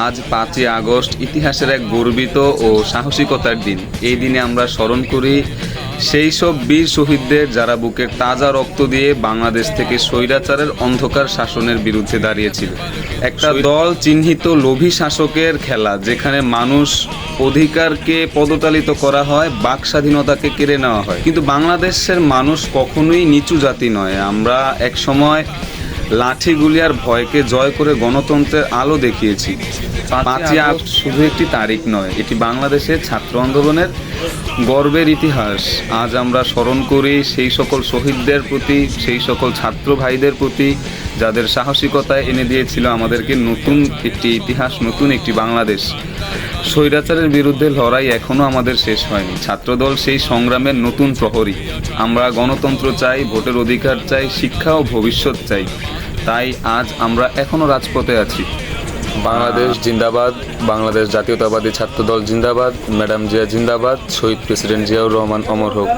আজ 5ই আগস্ট ইতিহাসের এক গর্বিত ও সাহসিকতার দিন। এই দিনে আমরা স্মরণ করি সেই সব বীর শহীদদের যারা বুকের তাজা রক্ত দিয়ে বাংলাদেশ থেকে স্বৈরাচারের অন্ধকার শাসনের বিরুদ্ধে দাঁড়িয়েছিল। একটা দল চিহ্নিত লোভী শাসকের খেলা, যেখানে মানুষ অধিকারকে পদতালিত করা হয়, বাক স্বাধীনতাকে কেড়ে নেওয়া হয়। কিন্তু বাংলাদেশের মানুষ কখনোই নিচু জাতি নয়। আমরা এক সময় লাঠি গুলি আর ভয়কে জয় করে গণতন্ত্রের আলো দেখিয়েছি। 5ই আগস্ট শুধু একটি তারিখ নয়, এটি বাংলাদেশের ছাত্র আন্দোলনের গর্বের ইতিহাস। আজ আমরা স্মরণ করি সেই সকল শহীদদের প্রতি, সেই সকল ছাত্র ভাইদের প্রতি যাদের সাহসিকতায় এনে দিয়েছিল আমাদেরকে নতুন একটি ইতিহাস, নতুন একটি বাংলাদেশ। স্বৈরাচারের বিরুদ্ধে লড়াই এখনও আমাদের শেষ হয়নি। ছাত্রদল সেই সংগ্রামের নতুন প্রহরী। আমরা গণতন্ত্র চাই, ভোটের অধিকার চাই, শিক্ষা ও ভবিষ্যৎ চাই। তাই আজ আমরা এখনও রাজপথে আছি। বাংলাদেশ জিন্দাবাদ, বাংলাদেশ জাতীয়তাবাদী ছাত্রদল জিন্দাবাদ, ম্যাডাম জিয়া জিন্দাবাদ, শহীদ প্রেসিডেন্ট জিয়াউর রহমান অমর হোক।